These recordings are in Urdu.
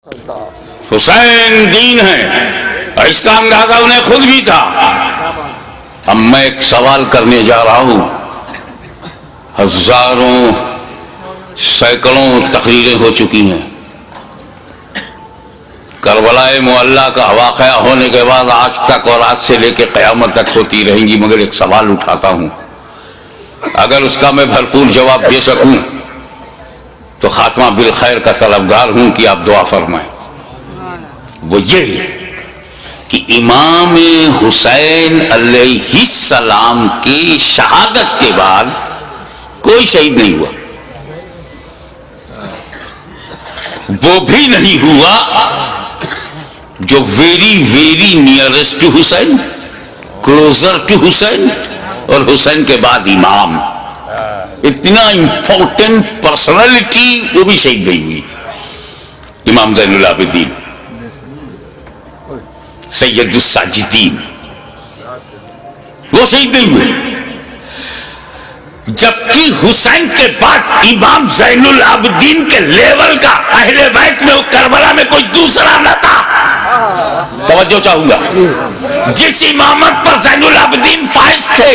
حسین دین ہے اور اس کا اندازہ انہیں خود بھی تھا۔ اب میں ایک سوال کرنے جا رہا ہوں، ہزاروں سینکڑوں تقریریں ہو چکی ہیں، کربلا معلی کا واقعہ ہونے کے بعد آج تک اور آج سے لے کے قیامت تک ہوتی رہیں گی، مگر ایک سوال اٹھاتا ہوں، اگر اس کا میں بھرپور جواب دے سکوں تو خاتمہ بالخیر کا طلبگار ہوں کہ آپ دعا فرمائیں۔ وہ یہ کہ امام حسین علیہ السلام کی شہادت کے بعد کوئی شہید نہیں ہوا، وہ بھی نہیں ہوا جو very nearest to Hussain, closer to Hussain, اور حسین کے بعد امام، اتنا امپورٹنٹ پرسنالٹی وہ بھی شہید نہیں ہوئی۔ امام زین العابدین، سید الساجدین، وہ شہید نہیں ہوئے، جبکہ حسین کے بعد امام زین العابدین کے لیول کا اہل بیت میں کربلا میں کوئی دوسرا نہ تھا۔ توجہ چاہوں گا، جس امامت پر زین العابدین فائز تھے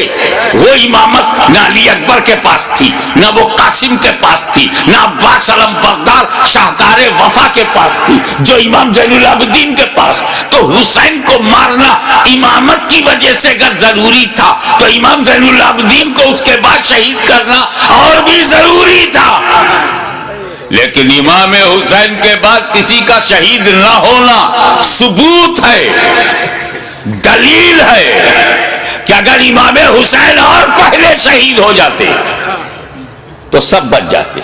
وہ امامت نہ علی اکبر کے پاس تھی، نہ وہ قاسم کے پاس تھی، نہ عباس علم بردار شاہکار وفا کے پاس تھی جو امام زین العابدین کے پاس۔ تو حسین کو مارنا امامت کی وجہ سے اگر ضروری تھا تو امام زین العابدین کو اس کے بعد شہید کرنا اور بھی ضروری تھا، لیکن امام حسین کے بعد کسی کا شہید نہ ہونا ثبوت ہے، دلیل ہے کہ اگر امام حسین اور پہلے شہید ہو جاتے تو سب بچ جاتے۔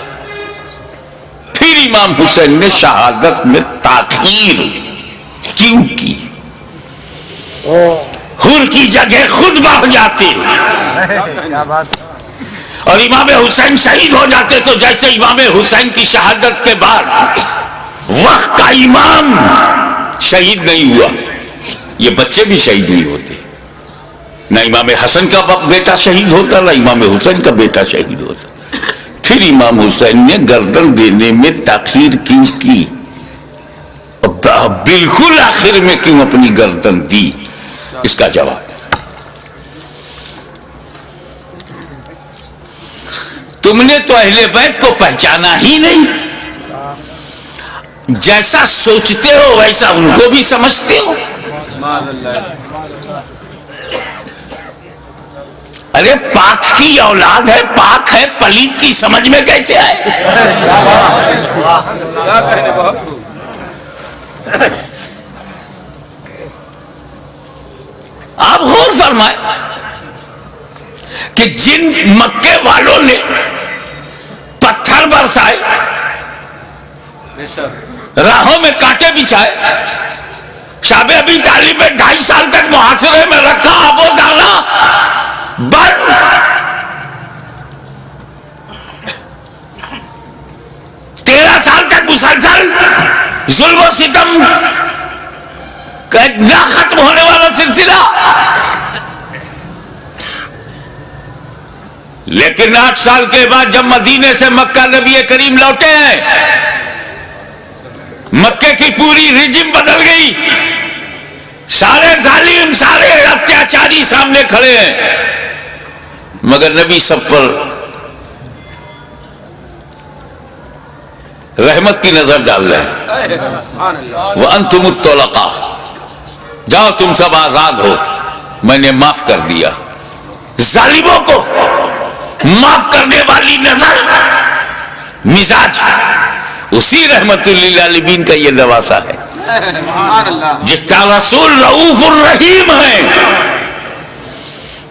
پھر امام حسین نے شہادت میں تاخیر کیوں کی؟ حر کی جگہ خود بڑھ جاتے اور امام حسین شہید ہو جاتے تو جیسے امام حسین کی شہادت کے بعد وقت کا امام شہید نہیں ہوا، یہ بچے بھی شہید نہیں ہوتے، نہ امام حسن کا بیٹا شہید ہوتا نہ امام حسین کا بیٹا شہید ہوتا۔ پھر امام حسین نے گردن دینے میں تاخیر کیوں کی؟ بالکل آخر میں کیوں اپنی گردن دی؟ اس کا جواب تم نے تو اہل بیت کو پہچانا ہی نہیں، جیسا سوچتے ہو ویسا ان کو بھی سمجھتے ہو۔ ارے پاک کی اولاد ہے، پاک ہے، پلیت کی سمجھ میں کیسے آئے؟ آپ غور فرمائیں کہ جن مکے والوں نے پتھر برسائے، راہوں میں کانٹے بچھائے، شاب ابی طالب میں 2.5 سال تک محاصرے میں رکھا، آب و دانا بند، 13 سال تک مسلسل ظلم و ستم کا ایک نہ ختم ہونے والا سلسلہ، لیکن 8 سال کے بعد جب مدینے سے مکہ نبی کریم لوٹے ہیں، مکے کی پوری رجم بدل گئی، سارے ظالم سارے اتیاچاری سامنے کھڑے ہیں، مگر نبی سب پر رحمت کی نظر ڈال رہے ہیں۔ وَأَنْتُمُ الطُّلَقَاءُ، جاؤ تم سب آزاد ہو، میں نے معاف کر دیا۔ ظالموں کو معاف کرنے والی نظر، مزاج، اسی رحمت للعالمین کا یہ نواسا ہے، جس کا رسول رؤوف الرحیم ہے،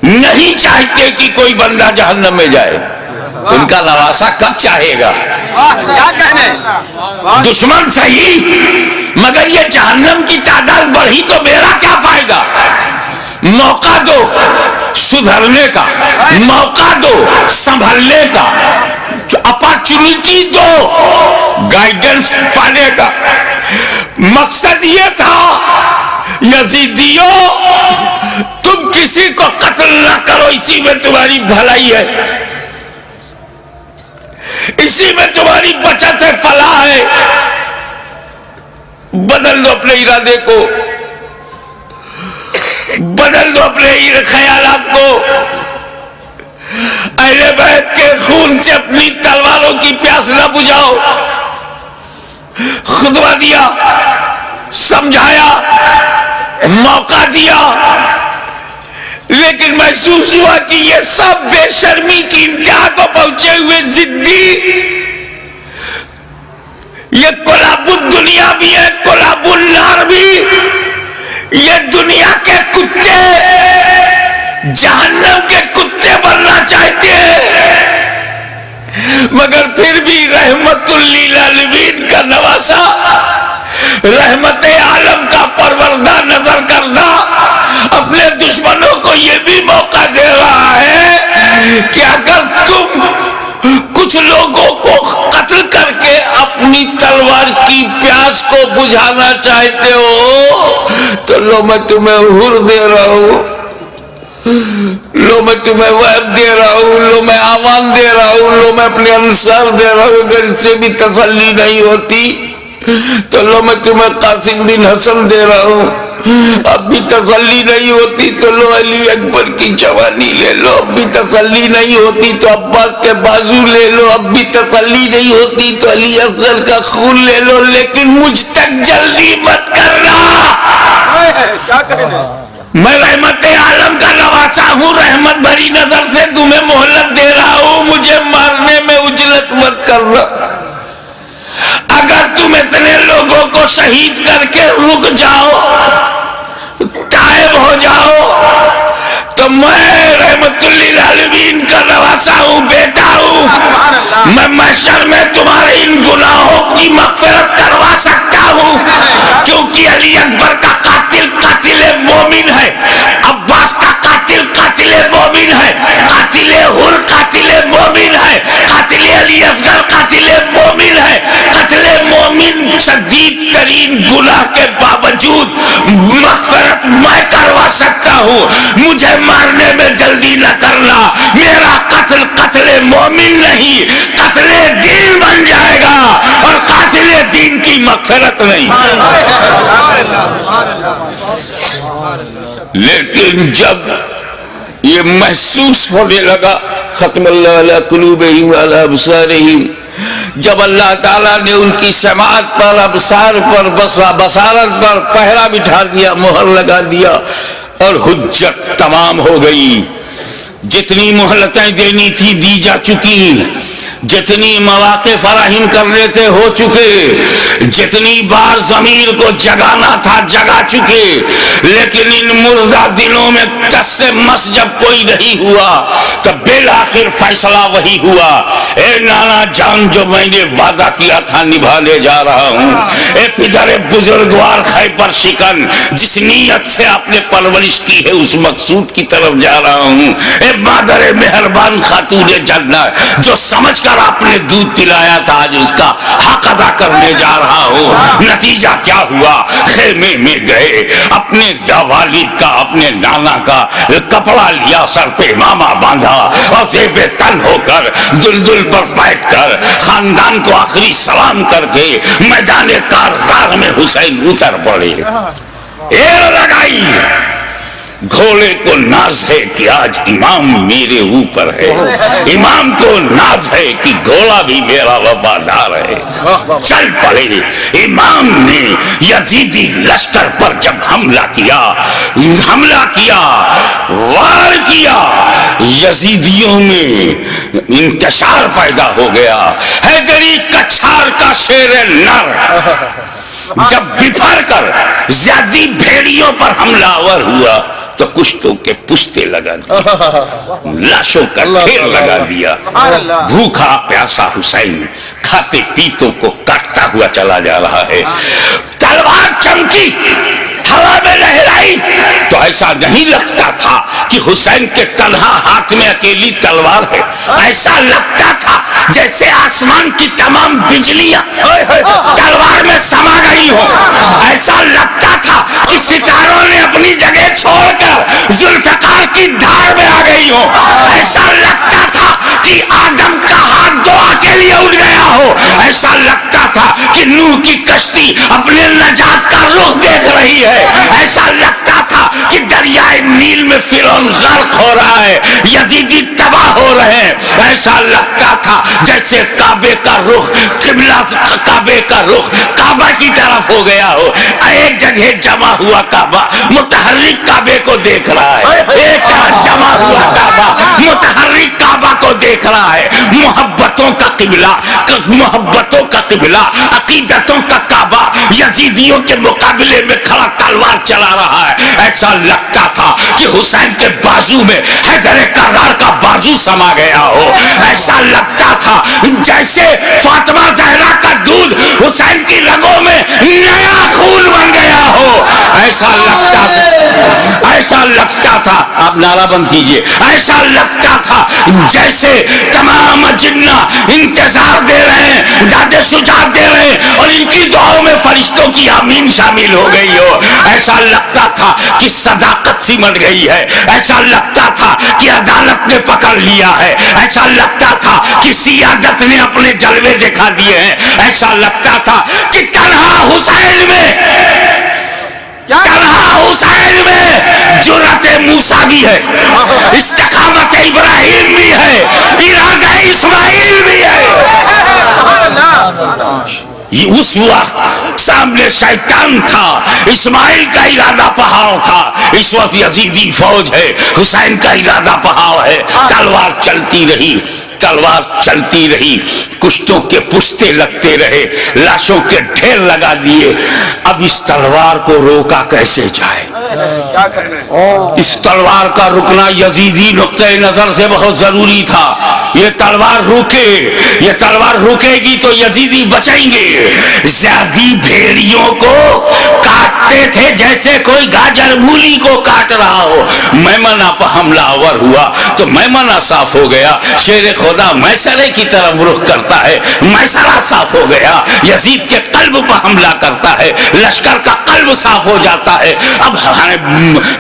نہیں چاہتے کہ کوئی بندہ جہنم میں جائے، ان کا نواسا کب چاہے گا؟ دشمن صحیح، مگر یہ جہنم کی تعداد بڑھی تو میرا کیا فائدہ؟ موقع دو سدھرنے کا، موقع دو سنبھلنے کا، اپارچونٹی دو گائیڈنس پانے کا۔ مقصد یہ تھا یزیدیوں تم کسی کو قتل نہ کرو، اسی میں تمہاری بھلائی ہے، اسی میں تمہاری بچت ہے، فلاح ہے۔ بدل دو اپنے ارادے کو، بدل دو اپنے خیالات کو، اہل بیت کے خون سے اپنی تلواروں کی پیاس نہ بجھاؤ۔ خطبہ دیا، سمجھایا، موقع دیا، لیکن محسوس ہوا کہ یہ سب بے شرمی کی انتہا کو پہنچے ہوئے ضدی، یہ کلاب الدنیا بھی ہے، کلاب النار بھی، یہ دنیا کے کتے جہنم کے کتے بننا چاہتے ہیں، مگر پھر بھی رحمت للعالمین کا نواسا، رحمت عالم کا پروردہ نظر کردہ اپنے دشمنوں کو یہ بھی موقع دے رہا ہے کہ اگر تم کچھ لوگوں کو قتل کر کے اپنی تلوار کی پیاس کو بجھانا چاہتے ہو تو لو میں تمہیں حر دے رہا ہوں، لو میں تمہیں وعد دے رہا ہوں، لو میں آوان دے رہا ہوں، لو میں اپنے انصار دے رہا ہوں۔ اگر اس سے بھی تسلی نہیں ہوتی تو لو میں تمہیں قاسم بن حسن دے رہا ہوں، اب بھی تسلی نہیں ہوتی تو لو علی اکبر کی جوانی لے لو، اب بھی تسلی نہیں ہوتی تو عباس کے بازو لے لو، اب بھی تسلی نہیں ہوتی تو علی اصغر کا خون لے لو، لیکن مجھ تک جلدی مت کرنا۔ میں رحمت عالم کا نواسا ہوں، رحمت بھری نظر سے تمہیں مہلت دے رہا ہوں، مجھے مارنے میں عجلت مت کرنا۔ اگر تم اتنے لوگوں کو شہید کر کے رک جاؤ، تائب ہو جاؤ، تو میں رحمت للعالمین کا نواسا ہوں، بیٹا ہوں، میں محشر میں تمہارے ان گناہوں کی مغفرت کروا سکتا ہوں، کیونکہ علی اکبر کا قاتل قاتل مومن ہے، عباس کا قاتل قاتل مومن ہے، قاتل حر قاتل مومن ہے، قاتل علی اصغر قاتل مومن ہے۔ قتل مومن شدید ترین گناہ کے باوجود مغفرت میں کروا سکتا ہوں، مجھے مارنے میں جلدی نہ کرنا، میرا قتل قتل مومن نہیں، قتل دین بن جائے گا، اور قاتل دین کی مغفرت نہیں۔ لیکن جب یہ محسوس ہونے لگا، ختم اللہ علی قلوبہم وعلی ابصارہم، جب اللہ تعالیٰ نے ان کی سماعت پر، ابصار پر، بصارت پر پہرا بٹھا دیا، مہر لگا دیا، اور حجت تمام ہو گئی، جتنی مہلتیں دینی تھی دی جا چکی، جتنی مواقع فراہم کرنے تھے ہو چکے، جتنی بار ضمیر کو جگانا تھا جگا چکے، لیکن ان مردہ دنوں میں ٹس سے مس جب کوئی نہیں ہوا تب بالآخر فیصلہ وہی ہوا، اے نانا جان جو میں نے وعدہ کیا تھا نبھانے جا رہا ہوں، اے پدر بزرگوار خیبر شکن جس نیت سے آپ نے پرورش کی ہے اس مقصود کی طرف جا رہا ہوں، اے مادر مہربان خاتون جنت جو سمجھ کر آپ نے دودھ پلایا تھا آج اس کا حق ادا کرنے جا رہا ہوں۔ نتیجہ کیا ہوا؟ خیمے میں گئے، اپنے والد کا اپنے نانا کا کپڑا لیا، سر پہ امامہ باندھا، اور زیب تن ہو کر دلدل پر بیٹھ کر خاندان کو آخری سلام کر کے میدان کارزار میں حسین اتر پڑے۔ ایر لگائی، گھوڑے کو ناز ہے کہ آج امام میرے اوپر ہے، امام کو ناز ہے کہ گھوڑا بھی میرا وفادار ہے۔ چل پڑے، امام نے یزیدی لشکر پر جب حملہ کیا، وار کیا، یزیدیوں میں انتشار پیدا ہو گیا۔ حیدری کچھار کا شیر نر جب بفر کر زیادی بھیڑیوں پر حملہ آور ہوا تو کشتوں کے پشتے لگا دیا، لاشوں کا ڈھیر لگا دیا۔ بھوکا پیاسا حسین کھاتے پیتوں کو کاٹتا ہوا چلا جا رہا ہے۔ تلوار چمکی، ہوا میں لہرائی تو ایسا نہیں لگتا تھا کہ حسین کے تنہا ہاتھ میں اکیلی تلوار ہے، ایسا لگتا تھا جیسے آسمان کی تمام بجلیاں تلوار میں سما گئی ہوں، ایسا لگتا تھا کہ ستاروں نے اپنی جگہ چھوڑ کر ذوالفقار کی دھار میں آ گئی ہو. ایسا لگتا تھا کہ آدم کا ہاتھ دعا کے لیے اٹھ گیا ہو. ایسا لگتا تھا کہ نوح کی کشتی اپنے نجات کا رخ دیکھ رہی ہے. ایسا لگتا تھا کہ دریائے نیل میں فرعون غرق ہو رہا ہے, یزیدی تباہ ہو رہے ہیں. ایسا لگتا تھا جیسے کعبے کا رخ قبلہ, کعبے کا رخ کعبہ کی طرف ہو گیا ہو. ایک جگہ جمع ہوا کعبہ متحرک کعبے کو دیکھ رہا ہے. ایک جمع ہوا کعبہ متحرک کعبہ کو دیکھ رہا ہے. محبتوں کا قبلہ, محبتوں کا قبلہ, عقیدتوں کا کعبہ یزیدیوں کے مقابلے میں کھڑا تلوار چلا رہا ہے. ایسا لگتا تھا کہ حسین کے بازو میں حیدر کرار کا بازو سما گیا ہو. ایسا لگتا تھا جیسے فاطمہ زہرا کا دودھ حسین کی رگوں میں نیا خون بن گیا ہو. ایسا لگتا تھا, ایسا لگتا تھا, آپ نعرہ بند کیجئے, ایسا لگتا تھا جیسے تمام جنہ انتظار دے رہے ہیں, داد شجاعت دے رہے ہیں اور ان کی دعاؤں میں فرشتوں کی آمین شامل ہو گئی ہو. ایسا لگتا تھا کہ صداقت سمٹ گئی ہے. ایسا لگتا تھا کہ عدالت نے پکڑ لیا ہے. ایسا لگتا تھا کہ سیادت نے اپنے جلوے دکھا دیے ہیں. ایسا لگتا تھا کہ تنہا حسین میں, تنہا حسین میں جرأت موسیٰ بھی ہے, استقامت ابراہیم بھی ہے, ارادہ اسماعیل بھی ہے. یہ اس وقت سامنے شیطان تھا, اسماعیل کا ارادہ پہاڑ تھا. اس وقت یزیدی فوج ہے, حسین کا ارادہ پہاڑ ہے. تلوار چلتی رہی, تلوار چلتی رہی, کشتوں کے پشتے لگتے رہے, لاشوں کے ڈھیر لگا دیے. اب اس تلوار کو روکا کیسے جائے؟ اس تلوار کا رکنا یزیدی نقطہ نظر سے بہت ضروری تھا. یہ تلوار روکے, یہ تلوار روکے گی تو یزیدی بچیں گے. زیادی بھیڑیوں کو کاٹتے تھے جیسے کوئی گاجر مولی کو کاٹ رہا ہو. میمنہ پر حملہ آور ہوا تو میمنہ صاف ہو گیا. شیر خدا میسرے کی طرف رخ کرتا ہے, میسرہ صاف ہو گیا. یزید کے قلب پر حملہ کرتا ہے, لشکر کا قلب صاف ہو جاتا ہے. اب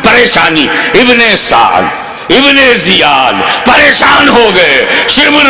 پریشانی, ابن سعد, ابن زیاد پریشان ہو گئے. شمر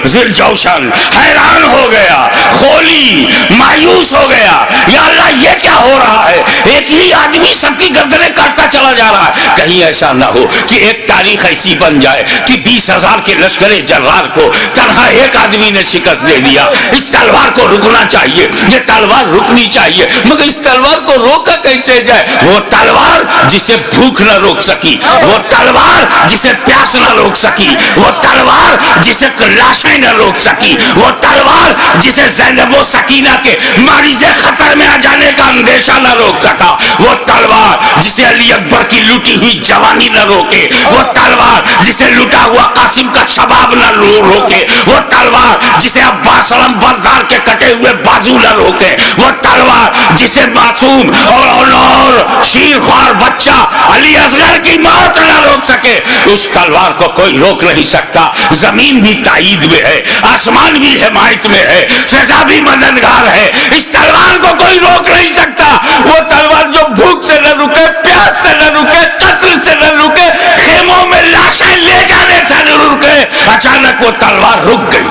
ذل جوشن حیران ہو گیا, خولی مایوس ہو گیا. یا اللہ یہ کیا ہو رہا ہے؟ ایک ہی آدمی سب کی گردنیں کاٹتا چلا جا رہا ہے. کہیں ایسا نہ ہو کہ ایک تاریخ ایسی بن جائے کہ 20,000 کے لشکر جرار کو تنہا ایک آدمی نے شکست دے دیا. اس تلوار کو رکنا چاہیے, یہ تلوار رکنی چاہیے. مگر اس تلوار کو روکا کیسے جائے؟ وہ تلوار جسے بھوک نہ روک سکی, وہ تلوار جسے پیاس نہ روک سکی, وہ تلوار جسے لاشیں نہ روک سکی, وہ تلوار جسے زینب و سکینہ کے مریض خطر میں آ جانے کا اندیشہ نہ روک سکا, وہ تلوار جسے علی اکبر کی لوٹی ہوئی جوانی نہ روکے, وہ تلوار جسے لٹا ہوا قاسم کا شباب نہ روکے, وہ تلوار جسے عباس علم بردار کے کٹے ہوئے بازو نہ روکے, وہ تلوار جسے معصوم اور شیر خوار بچہ علی اصغر کی موت نہ روک سکے. اس تلوار کو کوئی روک نہیں سکتا. زمین بھی تائید میں ہے, آسمان بھی حمایت میں ہے, فضا بھی مددگار ہے. اس تلوار کو کوئی روک نہیں سکتا. وہ تلوار جو بھوک سے نہ رکے, پیاس سے نہ رکے, قتل سے نہ رکے, خیموں میں لاشیں لے جانے سے نہ رکے. اچانک وہ تلوار رک گئی,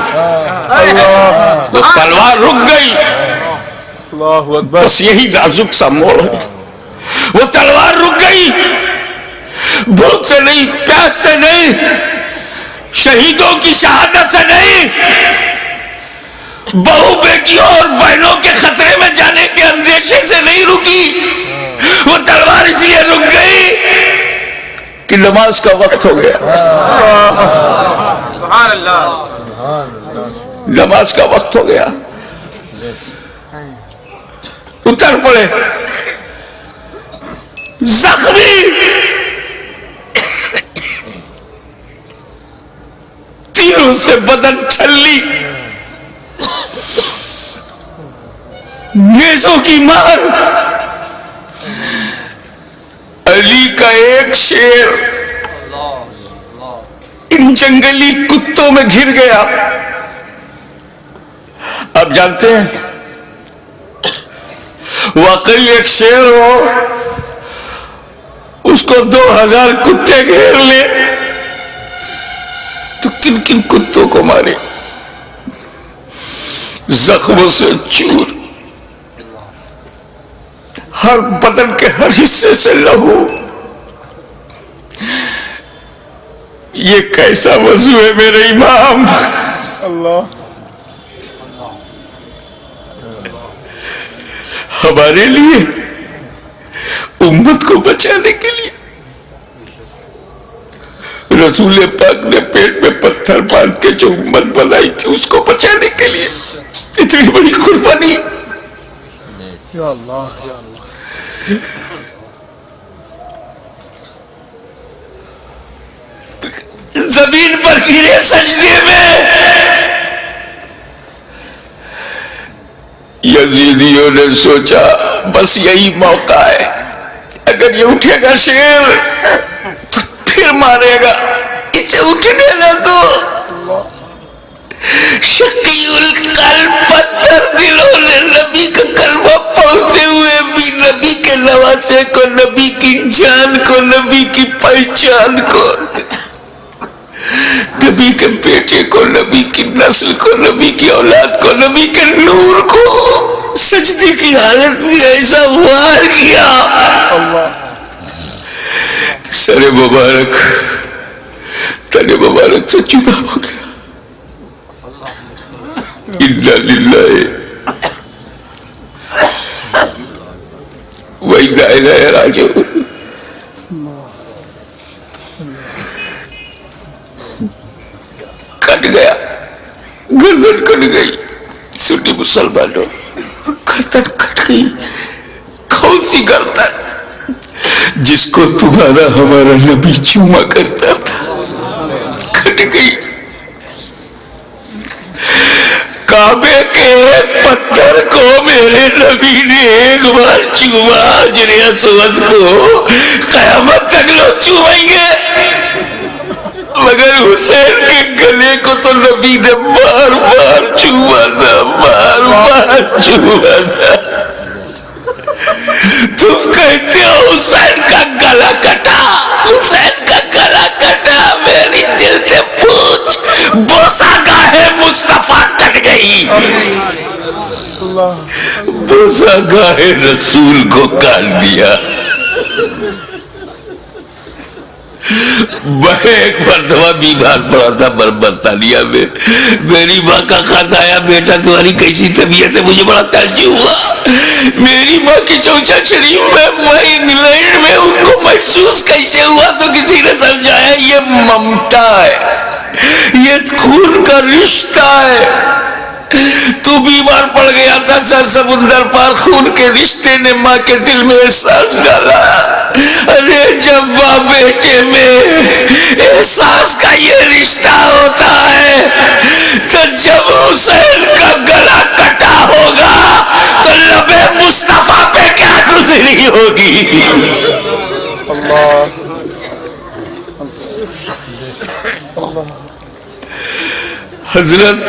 وہ تلوار رک گئی. بس یہی نازک سا موڑ ہے. وہ تلوار رک گئی, بھوک سے نہیں, پیاس سے نہیں, شہیدوں کی شہادت سے نہیں, بہو بیٹیوں اور بہنوں کے خطرے میں جانے کے اندیشے سے نہیں رکی. وہ تلوار اس لیے رک گئی کہ نماز کا وقت ہو گیا. سبحان اللہ, نماز کا وقت ہو گیا. اتر پڑے زخمی, تیروں سے بدن چھلی, نیزوں کی مار. علی کا ایک شیر ان جنگلی کتوں میں گھر گیا. آپ جانتے ہیں واقعی ایک شیر ہو کو 2000 کتے گھیر لے تو کن کن کتوں کو مارے؟ زخموں سے چور، ہر بدن کے ہر حصے سے لہو. یہ کیسا وضو ہے میرے امام؟ اللہ ہمارے لیے، امت کو بچانے کے لیے رسول پاک نے پیٹ میں پتھر باندھ کے جو امت بنائی تھی اس کو بچانے کے لیے اتنی بڑی قربانی. یا اللہ یا اللہ. زمین پر گرے سجدے میں. یزیدیوں نے سوچا بس یہی موقع ہے، اگر یہ اٹھے گا شیر تو پھر مارے گا، اسے اٹھنے نہ دو. شقی القلب پتھر دلوں نے نبی کا کلمہ پڑھتے ہوئے بھی نبی کے نواسے کو، نبی کی جان کو، نبی کی پہچان کو، نبی کے بیٹے کو، نبی کی نسل کو، نبی کی اولاد کو، نبی کے نور کو سجدے کی حالت میں ایسا وار کیا. سر مبارک تن مبارک سے جدا ہو گیا. انا للہ و انا الیہ راجعون. کٹ گیا، گردن کٹ گئی. سنی مسلمانوں، گردن کٹ گئی. کون سی گردن؟ جس کو تمہارا ہمارا نبی چوما کرتا تھا، کٹ گئی. کعبے کے ایک پتھر کو میرے نبی نے ایک بار چوما، حجر اسود کو قیامت تک لوگ چومیں گے، مگر حسین کے گلے کو تو نبی نے بار بار چوما تھا، بار بار چوما تھا. تم کہتے ہو حسین کا گلا کٹا، حسین کا گلا کٹا. میری دل سے پوچھ، بوسہ گاہ مصطفیٰ کٹ گئی، بوسہ گاہ رسول کو کاٹ دیا. میں ایک مرتبہ بیمار پڑا تھا برطانیہ میں. میری ماں کا خط آیا، بیٹا تمہاری کیسی طبیعت ہے؟ مجھے بڑا تعجب ہوا. میری ماں کی چوچا شریف میں انگلینڈ میں ان کو محسوس کیسے ہوا تو کسی نے سمجھایا یہ ممتا ہے، یہ خون کا رشتہ ہے. تو بیمار پڑ گیا تھا، سر سمندر پار خون کے رشتے نے ماں کے دل میں احساس ڈالا. ارے جب ماں بیٹے میں احساس کا یہ رشتہ ہوتا ہے تو جب حسین کا گلا کٹا ہوگا تو لبے مصطفیٰ پہ کیا گزری ہوگی. حضرت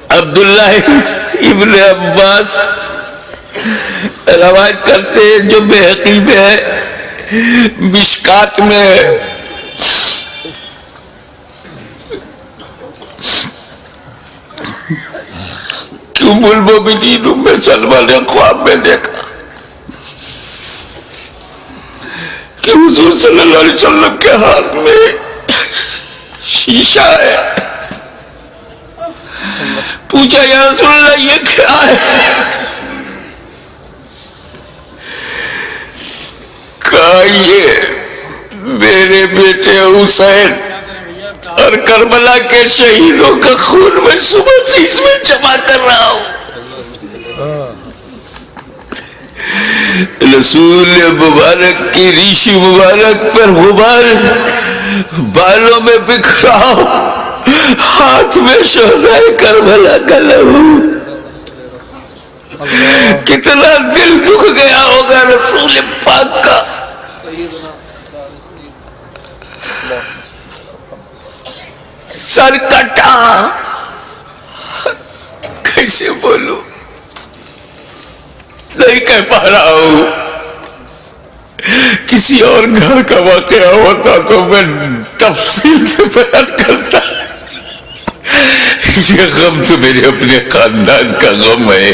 عبداللہ ابن عباس روایت کرتے ہیں جو بحقی میں ہے، مشکات میں کہ ام المومنین ام سلمہ نے خواب میں دیکھا کہ حضور صلی اللہ علیہ وسلم کے ہاتھ میں شیشہ ہے. پوچھا یا رسول اللہ یہ کیا ہے؟ کہا یہ میرے بیٹے حسین اور کربلا کے شہیدوں کا خون میں صبح سے اس میں جمع کر رہا ہوں. رسول مبارک کی ریش مبارک پر غبار بالوں میں بکھراؤ، ہاتھ میں شہدائے کربلا کا لہو. کتنا دل دکھ گیا ہوگا رسول پاک کا. سر کٹا، کیسے بولوں، نہیں کہہ پا رہا ہوں. کسی اور گھر کا واقعہ ہوتا تو میں تفصیل سے بیان کرتا. یہ غم تو میرے اپنے خاندان کا غم ہے.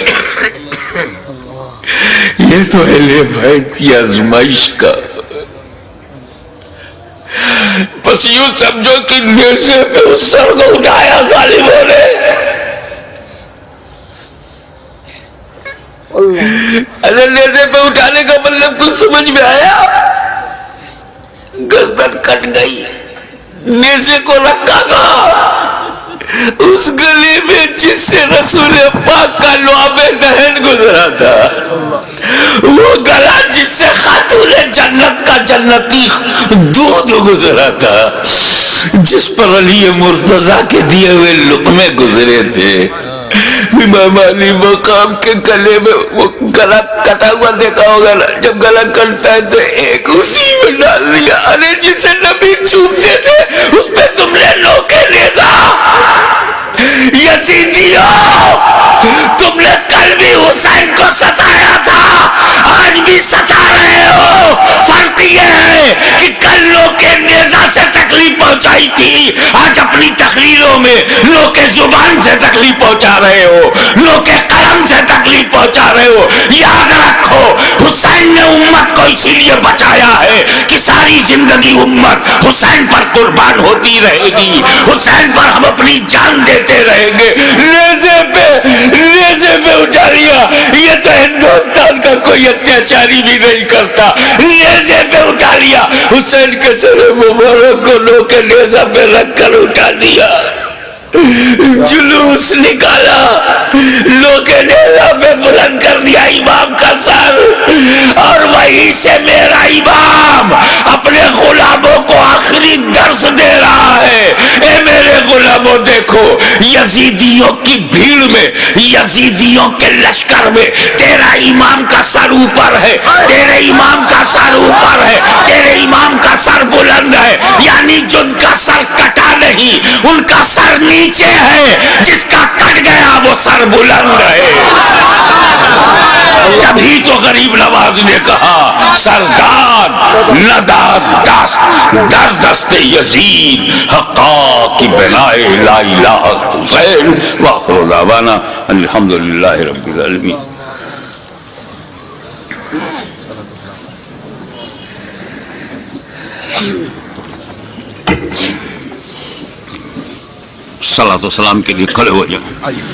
یہ تو اہل بیت کی آزمائش کا. بس یوں سمجھو کہ نیزے پہ اس سر کو اٹھایا ظالموں نے. اگر نیزے پہ اٹھانے کا مطلب کچھ سمجھ میں آیا؟ گردن کٹ گئی. نیزے کو رکھا گا اس گلی میں جس سے رسول پاک کا لعاب دہن گزرا تھا. وہ گلا جس سے خاتون جنت کا جنتی دودھ گزرا تھا, جس پر علی مرتضیٰ کے دیے ہوئے لقمے گزرے تھے. امام علی مقام کے گلے میں وہ گلا کٹا ہوا دیکھا ہوگا نا, جب گلا کٹتا ہے تو ایک اسی میں ڈال دیا. ارے جسے نبی چومتے تھے اس پہ تم نے لوکے نیزا. یزیدیوں, تم نے کل بھی حسین کو ستایا تھا, آج بھی ستا رہے ہو. فرق یہ ہے کہ کل لوکے نیزا سے تکلیف پہنچائی تھی, آج اپنی تقریروں میں لوکے زبان سے تکلیف پہنچا رہے ہو, لوکے قلم سے تکلیف پہنچا رہے ہو. یاد رکھو حسین نے امت کو اسی لیے بچایا ہے کہ ساری زندگی امت حسین پر قربان ہوتی رہے گی, حسین پر ہم اپنی جان دیتے رہیں گے. نیزے پہ اٹھا لیا. یہ تو ہندوستان کا کوئی اتیاچاری بھی نہیں کرتا. نیزے پہ اٹھا لیا. حسین کے سر مبارک کو لوکے نیزہ پہ رکھ کر اٹھا دیا. جلوس نکالا, لوکے نیزہ پہ بلند کر دیا امام کا سر, اور وہیں سے میرا امام اپنے غلاموں کو آخری درس دے رہا ہے. اے میرے غلاموں, دیکھو یزیدیوں کی بھیڑ میں, یزیدیوں کے لشکر میں تیرا امام کا سر اوپر ہے, تیرے امام کا سر اوپر ہے, تیرے امام کا سر بلند ہے. یعنی جن کا سر کٹا نہیں ان کا سر نیچے ہے, جس کا کٹ گیا وہ سر بلند ہے. تبھی تو غریب نواز نے کہا سرداد نداد در دست یزید حقا کی بنائے لا الہ حسین. وآخر دعوانا الحمدللہ رب العالمین. صلاۃ و سلام کے لیے کھڑے ہو جائیں.